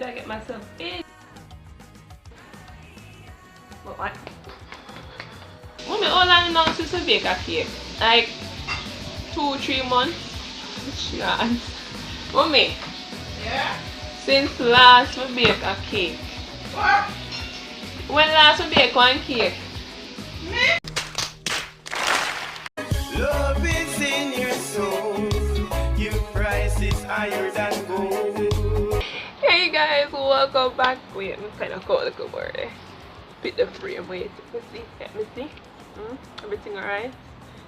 did I get myself in? But what? Mommy, how long now since I bake a cake? Like 2-3 months? Sure. Mommy. Yeah? Since last we bake a cake. What? When last we bake one cake? Me? Love is in your soul. Your price is higher than gold. Hey guys, welcome back. Wait, I'm kind of caught a little more there. Pick the frame. Wait, let me see. Everything alright?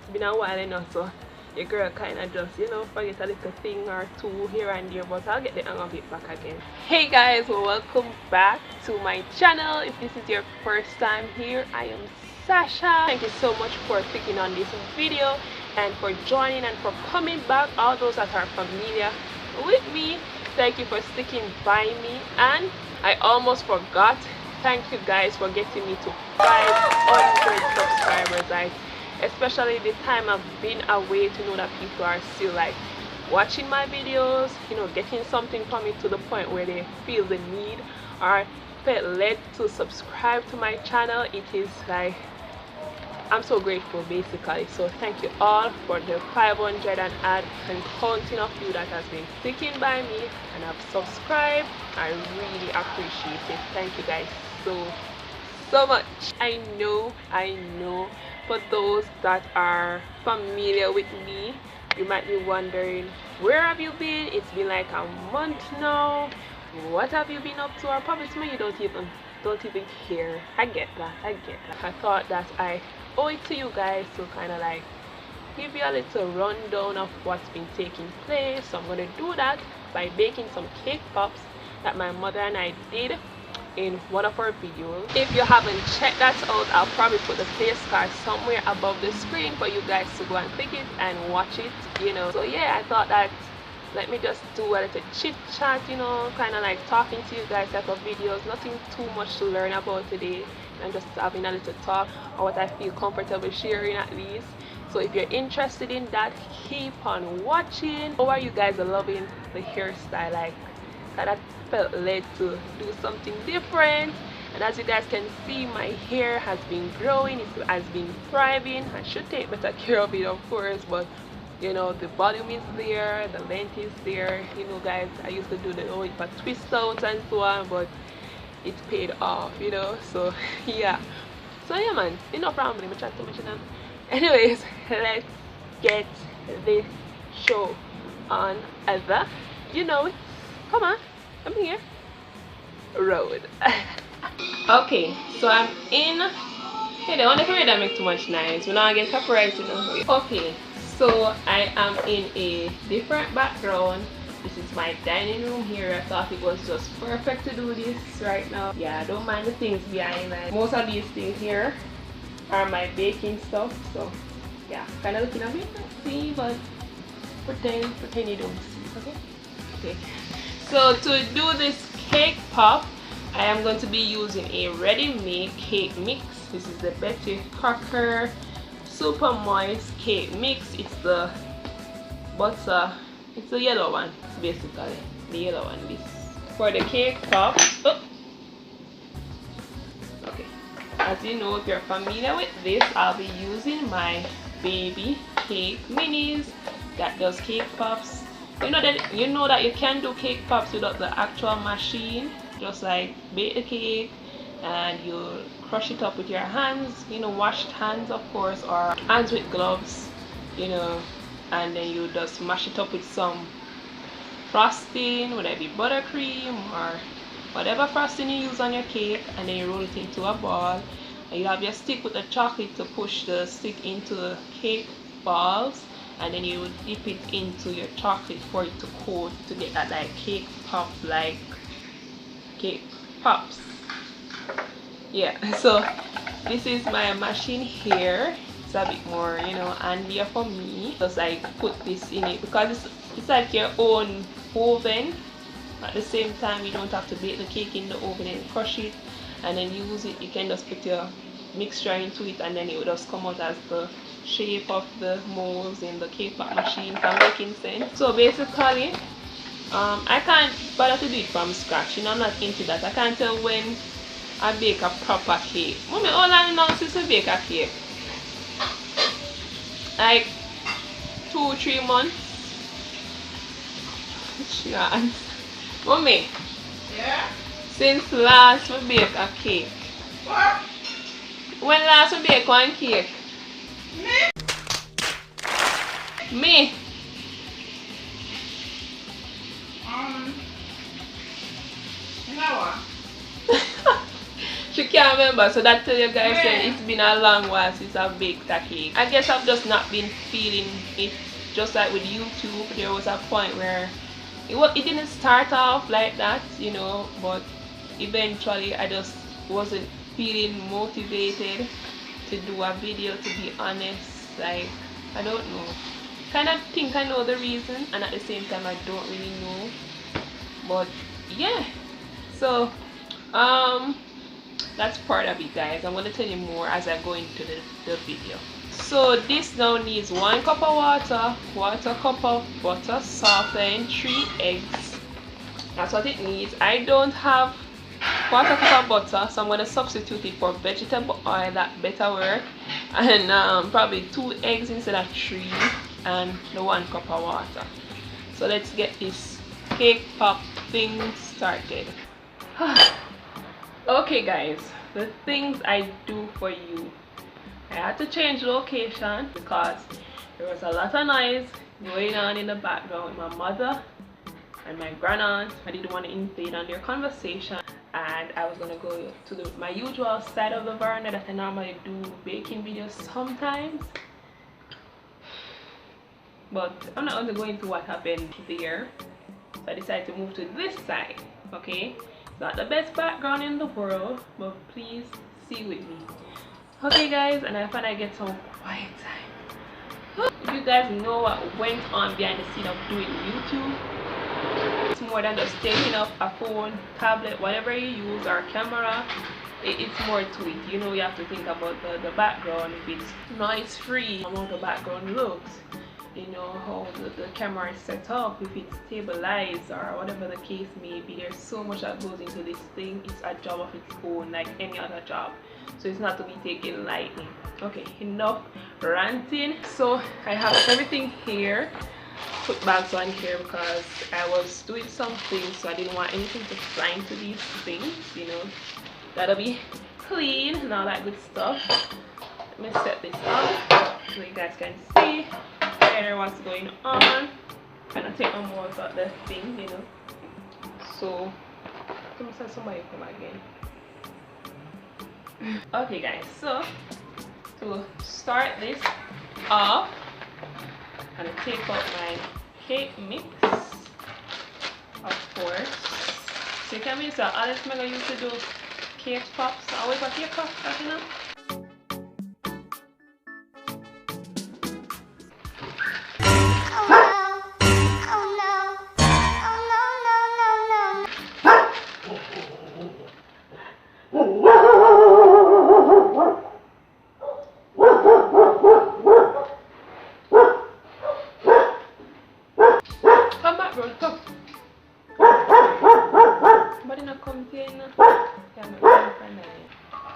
It's been a while enough, so your girl kind of just, you know, forget a little thing or two here and there, but I'll get the hang of it back again. Hey guys, welcome back to my channel. If this is your first time here, I am Sasha. Thank you so much for clicking on this video and for joining and for coming back. All those that are familiar with me, thank you for sticking by me. And I almost forgot, thank you guys for getting me to 500 subscribers. Especially the time I've been away, to know that people are still like watching my videos, you know, getting something from it to the point where they feel the need or felt led to subscribe to my channel. It is like, I'm so grateful basically. So thank you all for the 500 and add and counting of you that has been sticking by me and have subscribed. I really appreciate it. Thank you guys so much. I know for those that are familiar with me, you might be wondering, where have you been? It's been like a month now. What have you been up to? Or probably some of you don't even care. I get that. I thought that I owe it to you guys to kind of like give you a little rundown of what's been taking place. So I'm going to do that by baking some cake pops that my mother and I did in one of our videos. If you haven't checked that out, I'll probably put the place card somewhere above the screen for you guys to go and click it and watch it, you know. So yeah, I thought that let me just do a little chit chat, you know, kind of like talking to you guys type of videos. Nothing too much to learn about today, and just having a little talk or what I feel comfortable sharing at least. So if you're interested in that, keep on watching. How are you guys loving the hairstyle? Like, kind of felt led to do something different, and as you guys can see, my hair has been growing, it has been thriving. I should take better care of it, of course, but you know, the volume is there, the length is there, you know guys. I used to do the old for twist out and so on, but it paid off, you know. So yeah, so yeah man, enough rambling, I'm trying to mention that. Anyways, let's get this show on the, you know it. Come on, I'm here. Road. Okay, so I'm in. Hey, the only way that make too much noise. We're not getting copyrighted. Okay, so I am in a different background. This is my dining room here. I thought it was just perfect to do this right now. Yeah, I don't mind the things behind it. Most of these things here are my baking stuff. So yeah, kind of looking at me, see, but pretend you don't see. Okay. So to do this cake pop, I am going to be using a ready-made cake mix. This is the Betty Crocker Super Moist Cake Mix. It's the butter, it's the yellow one, basically the yellow one. This for the cake pop. Oh. Okay, as you know, if you're familiar with this, I'll be using my baby cake minis that does cake pops. You know that you can do cake pops without the actual machine. Just like bake the cake and you crush it up with your hands, you know, washed hands of course, or hands with gloves, you know, and then you just mash it up with some frosting, whether it be buttercream or whatever frosting you use on your cake, and then you roll it into a ball, and you have your stick with the chocolate to push the stick into the cake balls, and then you dip it into your chocolate for it to coat to get that like cake pop, like cake pops. Yeah, so this is my machine here. It's a bit more, you know, handier for me. Just like put this in it because it's like your own oven. At the same time, you don't have to bake the cake in the oven and crush it and then use it. You can just put your mixture into it and then it will just come out as the shape of the molds in the cake pop machine. If I'm making sense. So basically I can't bother to do it from scratch. You know, I'm not into that. I can't tell when I bake a proper cake. Mommy, how long now since I bake a cake? Like 2-3 months. Yeah. Mommy, Yeah? since last we bake a cake. What? When last we bake one cake? Me? Me. You know what? She can't remember, so that tell you guys Yeah. that it's been a long while since I've baked a cake. I guess I've just not been feeling it. Just like with YouTube, there was a point where it didn't start off like that, you know, but eventually I just wasn't feeling motivated to do a video, to be honest. Like, I don't know. Kind of think I know the reason, and at the same time I don't really know. But yeah, so that's part of it, guys. I'm going to tell you more as I go into the video. So this now needs 1 cup of water, 1/4 cup of butter, salt, and 3 eggs. That's what it needs. I don't have 1/4 cup of butter, so I'm going to substitute it for vegetable oil. That better work. And probably 2 eggs instead of 3, and the 1 cup of water. So let's get this cake pop thing started. Okay guys, the things I do for you. I had to change location because there was a lot of noise going on in the background with my mother and my grandaunt. I didn't want to invade on their conversation, and I was gonna go to my usual side of the veranda that I normally do baking videos sometimes. But I'm not going to go into what happened there. So I decided to move to this side. Okay, it's not the best background in the world, but please see with me. Okay guys, and I thought I'd get some quiet time. If you guys know what went on behind the scene of doing YouTube, it's more than just taking up a phone, tablet, whatever you use, or camera. It's more to it. You know, you have to think about the background, if it's noise free, how the background looks, you know, how the camera is set up, if it's stabilized, or whatever the case may be. There's so much that goes into this thing. It's a job of its own, like any other job, so it's not to be taken lightly. Okay, enough ranting. So I have everything here, put bags on here because I was doing something, so I didn't want anything to fly into these things, you know. That'll be clean and all that good stuff. Let me set this up so you guys can see better what's going on. And I take my moles out the thing, you know. So somebody come again. Okay guys, so to start this off, I'm gonna take out my cake mix, of course. So you can use that. Alex I'm gonna use to do cake pops. I always got cake pops, you know. Come back, bro. Come. But in a container. Yeah, I'm going to find that.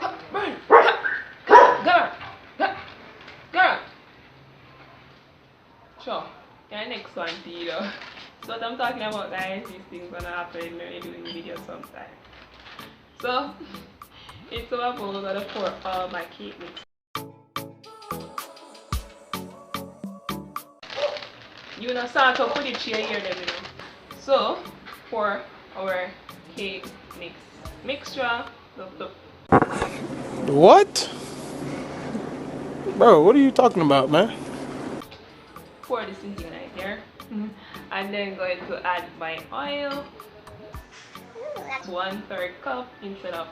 Come, burn. Come. Girl. Girl. Sure. Yeah, next one, you know. So what I'm talking about, guys, these things gonna happen when you're doing videos sometime. So it's so I'm gonna pour all my cake mix. You know, start up with the chair here, then, you know. So pour our cake mixture. Look. What? Bro, what are you talking about, man? Pour this in here right there. And then going to add my oil. 1/3 cup instead of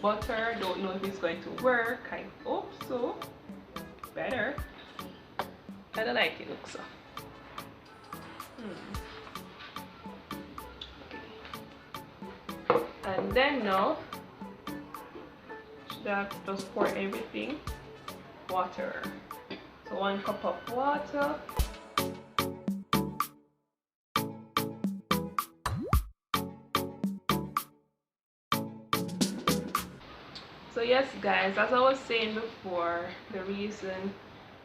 butter. Don't know if it's going to work. I hope so. Better. I don't like it looks so. Okay. And then now should I just pour everything? Water. So 1 cup of water. So yes guys, as I was saying before, the reason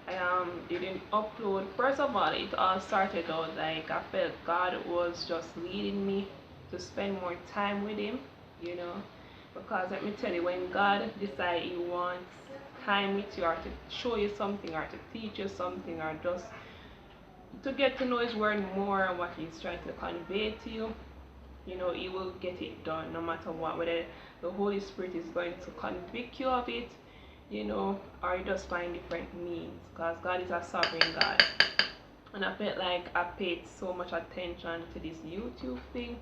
I didn't upload, first of all, it all started out like I felt God was just leading me to spend more time with him, you know, because let me tell you, when God decides he wants time with you, or to show you something, or to teach you something, or just to get to know his word more and what he's trying to convey to you, you know, he will get it done no matter what, whether the Holy Spirit is going to convict you of it, you know, or you just find different means, because God is a sovereign God. And I felt like I paid so much attention to this YouTube thing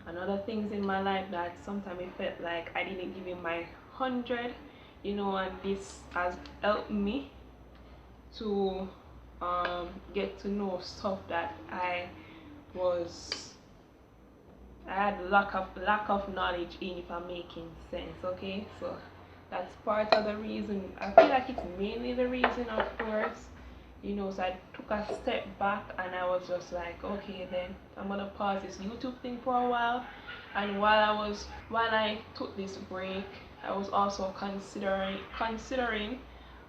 and other things in my life that sometimes it felt like I didn't give him my 100, you know, and this has helped me to get to know stuff that had lack of knowledge in, if I'm making sense. Okay, so that's part of the reason. I feel like it's mainly the reason, of course, you know. So I took a step back and I was just like, okay, then I'm gonna pause this YouTube thing for a while. And while I took this break, I was also considering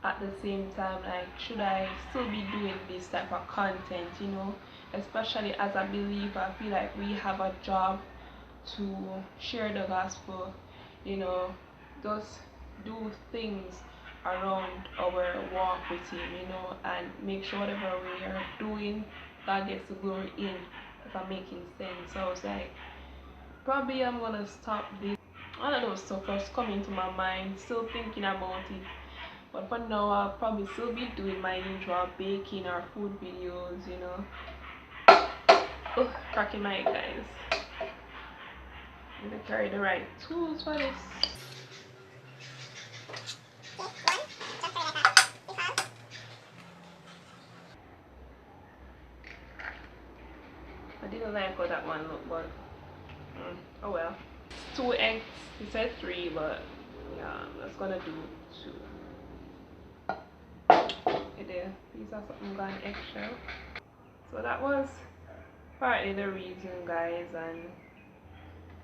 at the same time, like, should I still be doing this type of content, you know, especially as a believer. I feel like we have a job to share the gospel, you know, just do things around our walk with him, you know, and make sure whatever we are doing, God gets the glory in, if I'm making sense. So I was like, probably I'm gonna stop this. All of those stuff was coming to my mind, still thinking about it. But for now, I'll probably still be doing my usual baking or food videos, you know. Oh, cracking my head, guys. I'm gonna carry the right tools for this. I didn't like how that one looked, but oh well. 2 eggs. He said 3, but yeah, that's gonna do 2. There, these are something gone extra. So that was partly the reason, guys, and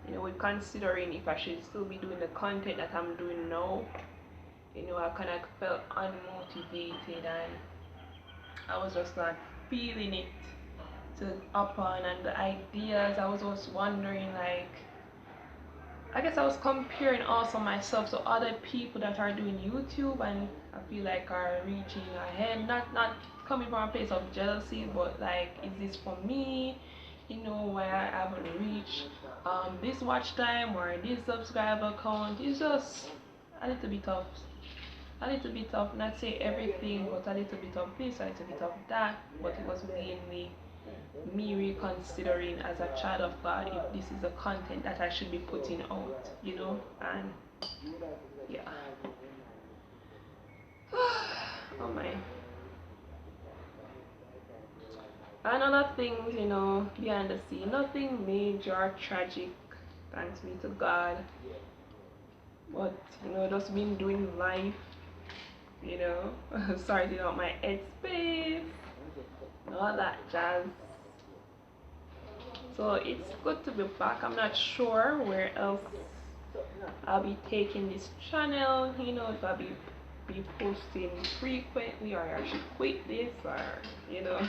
you know, we're considering if I should still be doing the content that I'm doing now. You know, I kind of felt unmotivated and I was just not feeling it to upon, and the ideas, I was just wondering, like, I guess I was comparing also myself to other people that are doing YouTube, and I feel like are reaching ahead, not coming from a place of jealousy, but like, is this for me, you know, where I haven't reached this watch time or this subscriber count. It's just a little bit of, not say everything, but a little bit of this, a little bit of that. But it was mainly me reconsidering as a child of God if this is the content that I should be putting out, you know. And yeah. Oh my. And other things, you know, behind the scene, nothing major or tragic, thanks be to God. But you know, just been doing life, you know, sorting out my headspace and all that jazz. So it's good to be back. I'm not sure where else I'll be taking this channel, you know, if I'll be posting frequently, or I should quit this, or you know,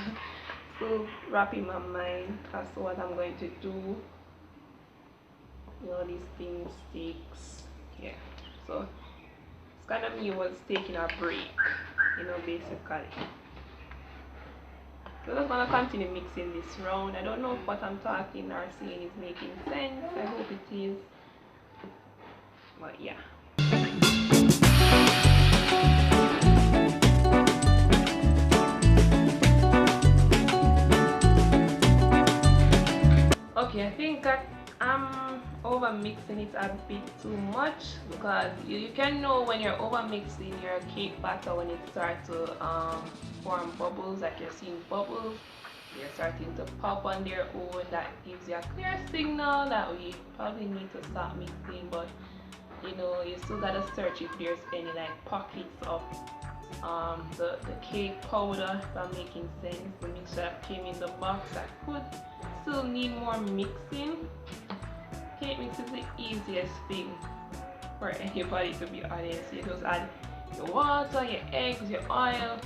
still wrapping my mind as to what I'm going to do. You know, these things takes, yeah. So it's kind of me was taking a break, you know, basically. So I'm just gonna continue mixing this round. I don't know if what I'm talking or saying is making sense. I hope it is. But yeah. Okay, I think that I'm over mixing it a bit too much, because you can know when you're over mixing your cake batter when it starts to form bubbles, like you're seeing bubbles, they're starting to pop on their own. That gives you a clear signal that we probably need to stop mixing. But you know, you still gotta search if there's any like pockets of the cake powder, if I'm making sense. The mixture that came in the box that could still need more mixing. Cake mix is the easiest thing for anybody, to be honest. You just add your water, your eggs, your oil.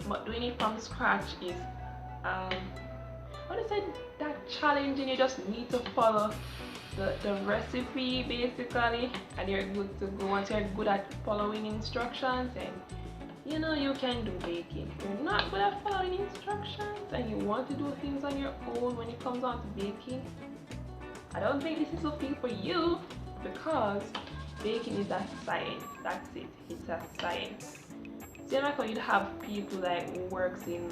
But doing it from scratch is what is it, that challenging. You just need to follow the recipe basically, and you're good to go. Once you're good at following instructions, and you know you can do baking. If you're not good at following instructions and you want to do things on your own when it comes on to baking, I don't think this is the thing for you, because baking is a science. That's it. It's a science. Same like how you'd have people like who works in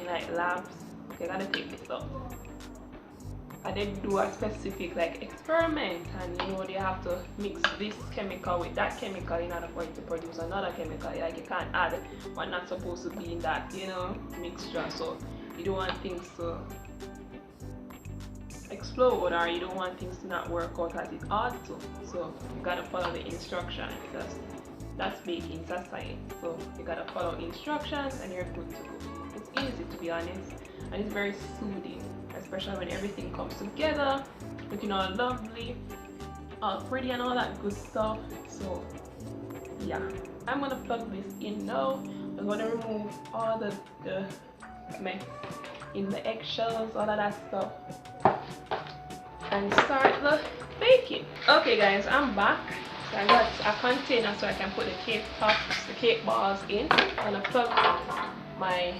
like labs. Okay, I gotta take this up. And they do a specific like experiment, and you know they have to mix this chemical with that chemical in order for it to produce another chemical. Like you can't add what's not supposed to be in that, you know, mixture. So you don't want things to explode, or you don't want things to not work out as it ought to. So you gotta follow the instructions. That's baking, that's science. So you gotta follow instructions and you're good to go. It's easy, to be honest, and it's very soothing, especially when everything comes together, looking all lovely, all pretty and all that good stuff. So yeah, I'm gonna plug this in now. I'm gonna remove all the mess in the eggshells, all of that stuff, and start the baking. Okay guys, I'm back. So I got a container so I can put the cake tops, the cake balls in. I'm gonna plug my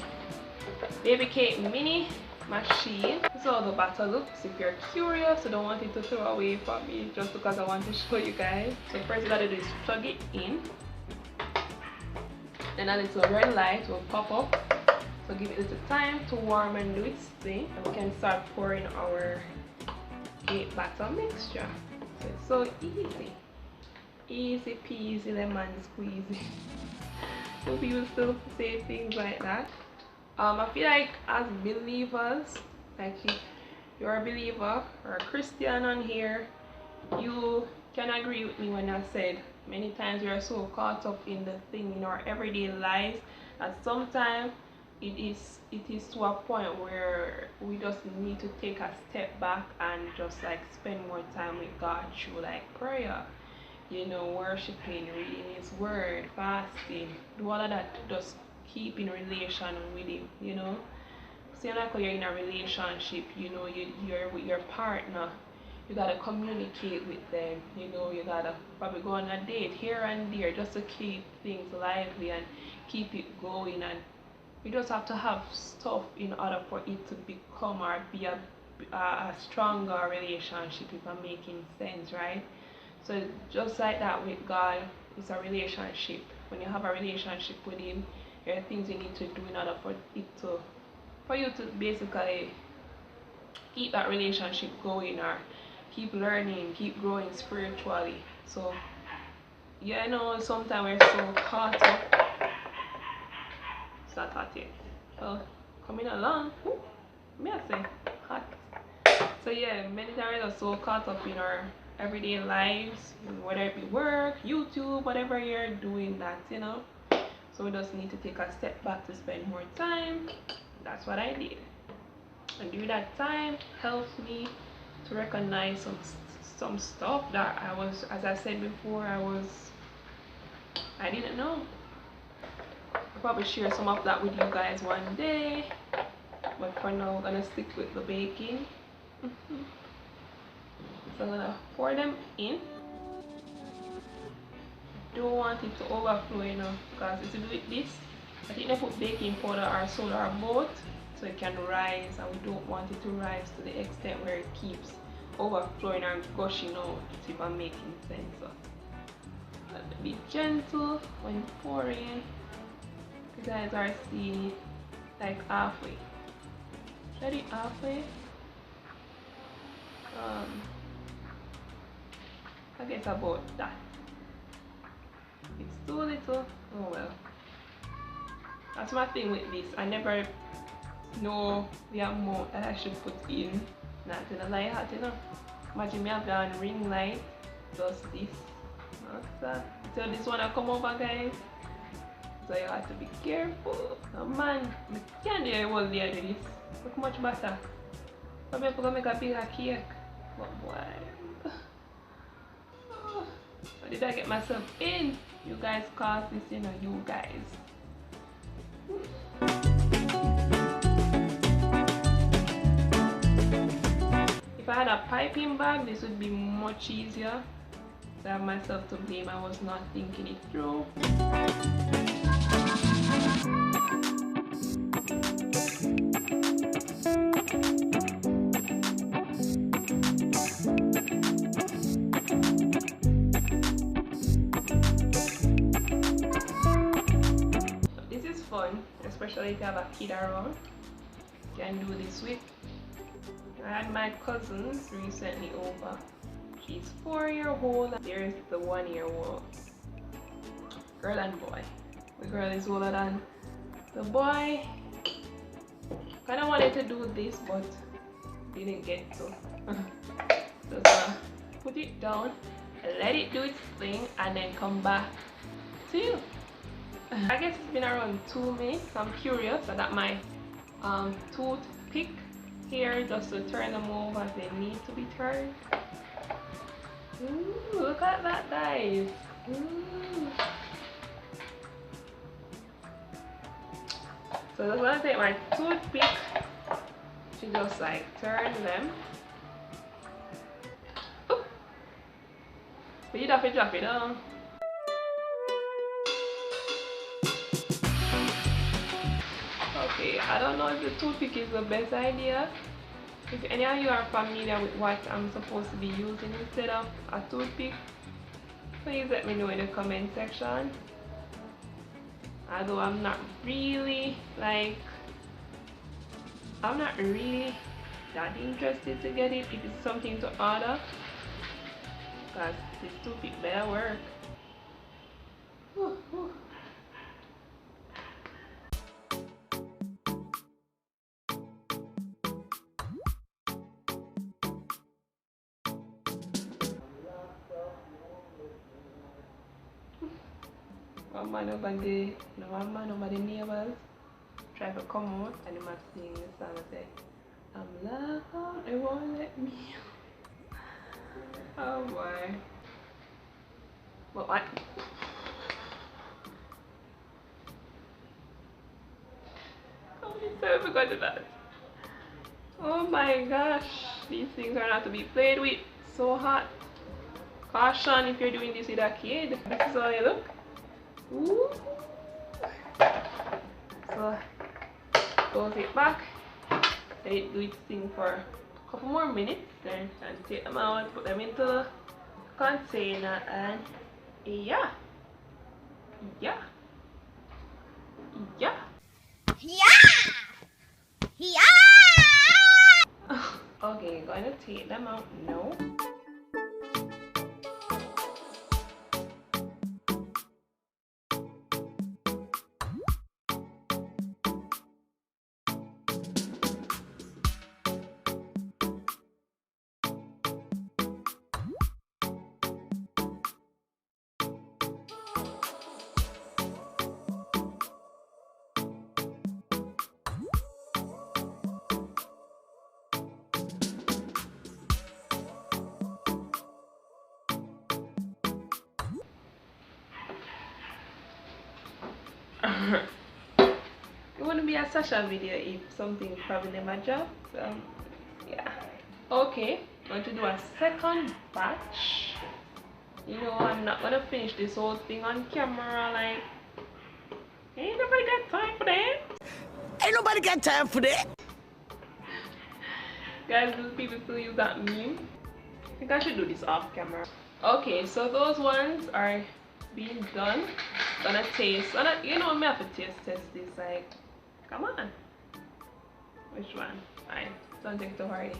baby cake mini machine. This is how the batter looks. If you're curious, I don't want it to throw away from me just because I want to show you guys. So first you gotta do is plug it in. Then a little red light will pop up. So give it a little time to warm and do its thing. And we can start pouring our cake batter mixture. So it's so easy. Easy peasy lemon squeezy. So people still say things like that. I feel like as believers, like if you're a believer or a Christian on here, you can agree with me when I said many times we are so caught up in the thing in our everyday lives that sometimes it is to a point where we just need to take a step back and just like spend more time with God through like prayer, you know, worshiping, reading His Word, fasting, do all of that to just keep in relation with Him, you know. Same like when you're in a relationship, you know, you're with your partner, you gotta communicate with them, you know, you gotta probably go on a date here and there just to keep things lively and keep it going, and you just have to have stuff in order for it to become or be a stronger relationship, if I'm making sense, right? So just like that with God, it's a relationship. When you have a relationship with Him, there are things you need to do in order for you to basically keep that relationship going, or keep learning, keep growing spiritually. So yeah, I know sometimes we're so caught up. It's not hot yet. Well, coming along. Ooh, may I say hot. So yeah, many times we're so caught up in our everyday lives, whether it be work, YouTube, whatever you're doing, that, you know. So we just need to take a step back to spend more time. That's what I did, and during that time helped me to recognize some stuff that I was, as I said before, I didn't know. I'll probably share some of that with you guys one day, but for now I'm gonna stick with the baking. So I'm gonna pour them in. Don't want it to overflow, you know, because if you do it this, I think they put baking powder or soda or both so it can rise, and we don't want it to rise to the extent where it keeps overflowing and gushing out, if I'm making sense. So be gentle when pouring. You guys are seeing it like halfway. Shut it halfway. I guess about that. It's too little. Oh well. That's my thing with this. I never know the amount that I should put in. Not gonna lie, hot, you know. Imagine me have done ring light. Just this. So this one I come over, guys. So you have to be careful. Oh man, I can't do it all day do this. Look how much butter. I'm gonna make a bigger cake. But boy. What did I get myself in? You guys caused this, you know, you guys. If I had a piping bag, this would be much easier. So I have myself to blame. I was not thinking it through. This is fun, especially if you have a kid around. You can do this with. I had my cousins recently over. She's 4-year-old. There's the 1-year-old. Girl and boy. The girl is older than the boy. Kinda wanted to do this, but didn't get to. Just put it down, let it do its thing, and then come back to you. I guess it's been around 2 minutes. I'm curious. I got my toothpick here just to turn them over as they need to be turned. Ooh, look at that, guys. Ooh. So I'm just gonna take my toothpick to just like turn them. Ooh. But you drop it down. Okay, I don't know if the toothpick is the best idea. If any of you are familiar with what I'm supposed to be using instead of a toothpick, please let me know in the comment section. Although I'm not really that interested to get it if it's something to order, because this toothpick better work. Whew, whew. One man over there, one man over the neighbors try to come out and they must sing the song and say, I'm loud, they won't let me. Oh boy. But what? How many times I got that? Oh my gosh, these things are not to be played with. So hot. Caution if you're doing this with a kid. This is how you look. Ooh. So close it back, let it do its thing for a couple more minutes, then and take them out, put them into the container, and yeah. Okay, going to take them out now. It wouldn't be a Sasha video if something probably never dropped. So yeah. Okay, I'm going to do a second batch. You know, I'm not gonna finish this whole thing on camera. Like, ain't nobody got time for that. Ain't nobody got time for that. Guys, do people still use that meme? I think I should do this off camera. Okay, so those ones are being done. Gonna taste. You know, me have to test this. Like, come on. Which one? Fine. Don't take too hard.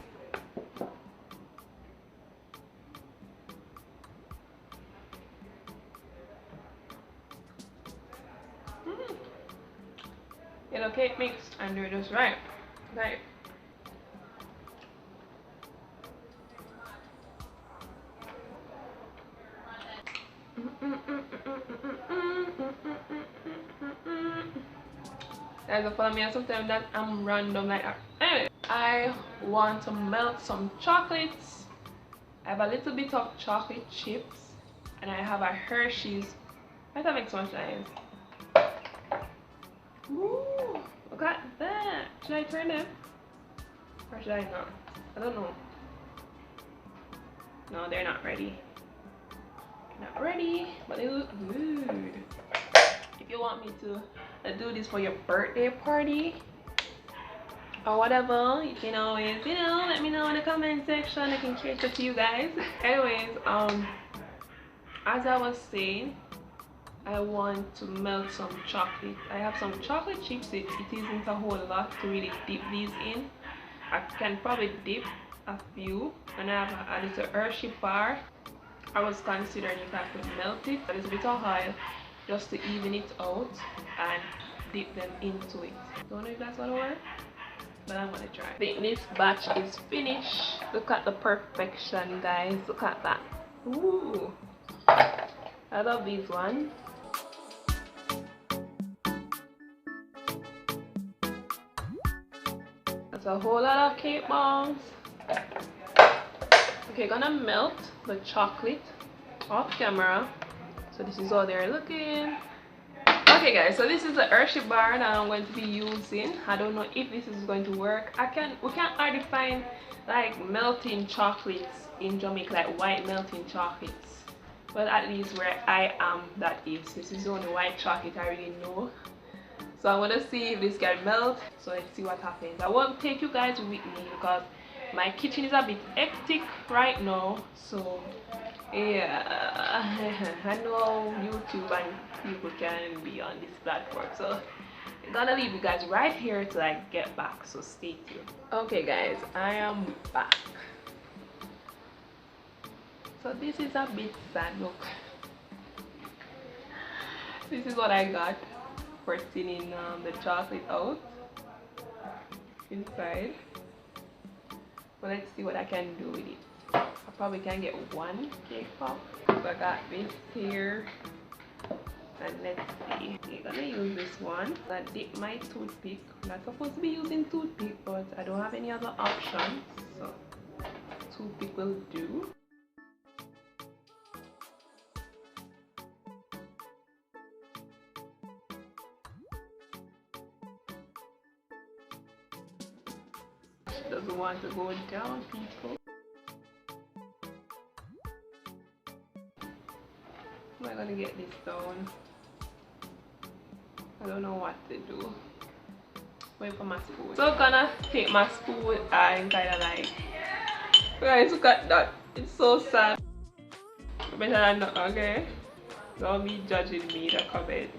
Yellow cake mix, and do this right. Right. Guys, follow me, and sometimes that I'm random like that. Anyway, I want to melt some chocolates. I have a little bit of chocolate chips and I have a Hershey's. That makes so much sense. Ooh, look at that. Should I turn them? Or should I not? I don't know. No, they're not ready. Not ready, but they look good. If you want me to do this for your birthday party or whatever, you can always, let me know in the comment section. I can cater to you guys. Anyways, as I was saying, I want to melt some chocolate. I have some chocolate chips. It isn't a whole lot to really dip these in. I can probably dip a few, and I have a little Hershey bar. I was considering if I could melt it a little bit of oil just to even it out and dip them into it. Don't know if that's gonna work, but I'm gonna try. I think this batch is finished. Look at the perfection, guys. Look at that. Ooh, I love these ones. That's a whole lot of cake bombs. Okay, gonna melt the chocolate off camera. So this is how they're looking. Okay guys, so this is the Hershey bar that I'm going to be using. I don't know if this is going to work. We can't hardly find like melting chocolates in Jamaica, like white melting chocolates. But at least where I am, that is. This is the only white chocolate I really know. So I'm gonna see if this can melt. So let's see what happens. I won't take you guys with me because my kitchen is a bit hectic right now. So yeah, I know YouTube and people can be on this platform. So I'm gonna leave you guys right here till I get back. So stay tuned. Okay guys, I am back. So this is a bit sad. Look, this is what I got for thinning the chocolate out inside. But let's see what I can do with it. I probably can get one cake pop. So I got this here, and let's see. I'm gonna use this one. I dip my toothpick. I'm not supposed to be using toothpick, but I don't have any other options, so toothpick will do. Doesn't want to go down, people. How am I gonna get this down? I don't know what to do. Wait for my spoon. So I'm gonna take my spoon and kind of like, guys, look at that. It's so sad. Better than not, okay? Don't be judging me in the comment.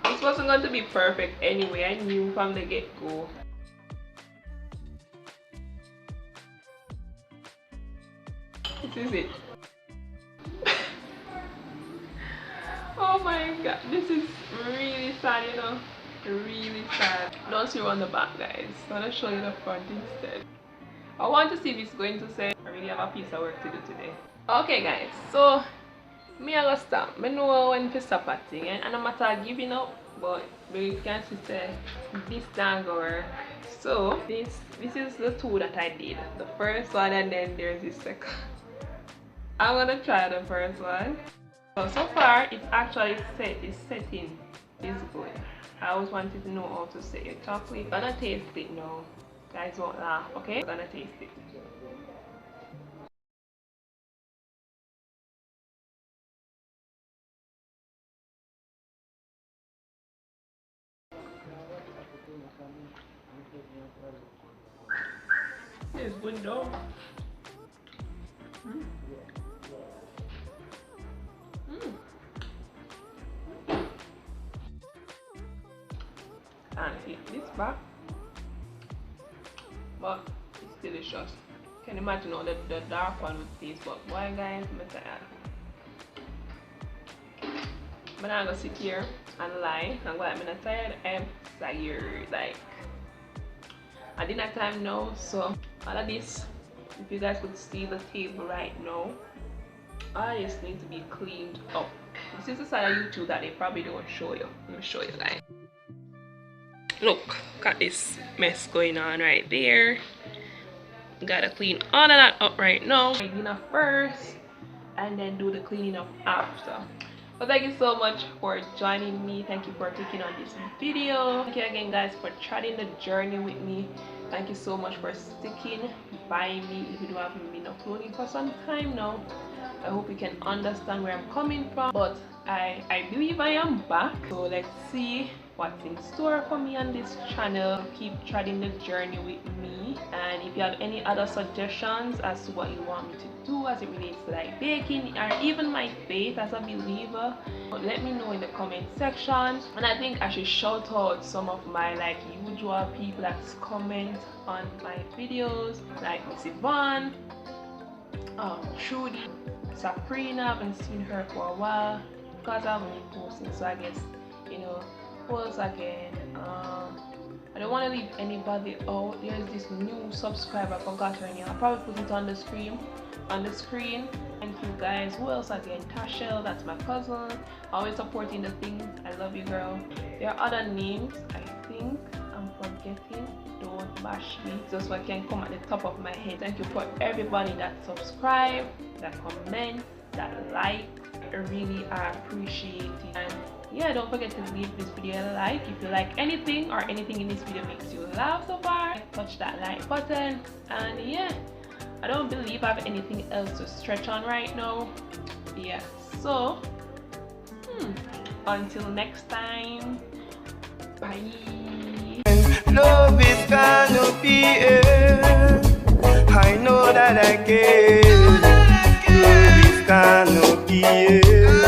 This wasn't going to be perfect anyway. I knew from the get-go. This is it. Oh my god, this is really sad, you know. Really sad. Don't see you on the back, guys. I'm gonna show you the front instead. I want to see if it's going to say I really have a piece of work to do today. Okay guys, so me I gonna stop. I know when to stop at thing, and no matter giving up, but you can see say this don't go work. So this is the two that I did. The first one, and then there's the second. I'm gonna try the first one. So far it's actually set. It's setting is good. I always wanted to know how to set your chocolate. Gonna taste it now. Guys won't laugh, okay? Gonna taste it. It's good though. And eat this back, but it's delicious. Can you imagine how the dark one would taste, but boy guys, I'm tired. But I'm gonna sit here and lie. I'm not tired, I'm tired. Like, at dinner time now, so all of this, if you guys could see the table right now, all this need to be cleaned up. This is the side of YouTube that they probably don't show you. Let me show you guys. Look at this mess going on right there. Gotta clean all of that up right now. Clean up first and then do the cleaning up after. But thank you so much for joining me. Thank you for clicking on this video. Thank you again, guys, for charting the journey with me. Thank you so much for sticking by me if you haven't been uploading for some time now. I hope you can understand where I'm coming from, but I believe I am back. So let's see what's in store for me on this channel. Keep charting the journey with me, and if you have any other suggestions as to what you want me to do as it relates to like baking or even my faith as a believer, let me know in the comment section. And I think I should shout out some of my like usual people that comment on my videos, like Miss Yvonne, Trudy, Sabrina. I haven't seen her for a while because I haven't been posting, so I guess, you know, once again, I don't want to leave anybody out. There's this new subscriber, I forgot her name. I'll probably put it on the screen. Thank you, guys. Who else again? Tashel, that's my cousin, always supporting the things. I love you, girl. There are other names I think I'm forgetting. Don't bash me, just what can come at the top of my head. Thank you for everybody that subscribe, that comment, that like. I really appreciate it. And yeah, don't forget to leave this video a like if you like anything or anything in this video makes you laugh so far. Touch that like button. And yeah, I don't believe I have anything else to stretch on right now. Yeah, so until next time, bye. Love is gonna be here. I know that I can. Love is gonna be here.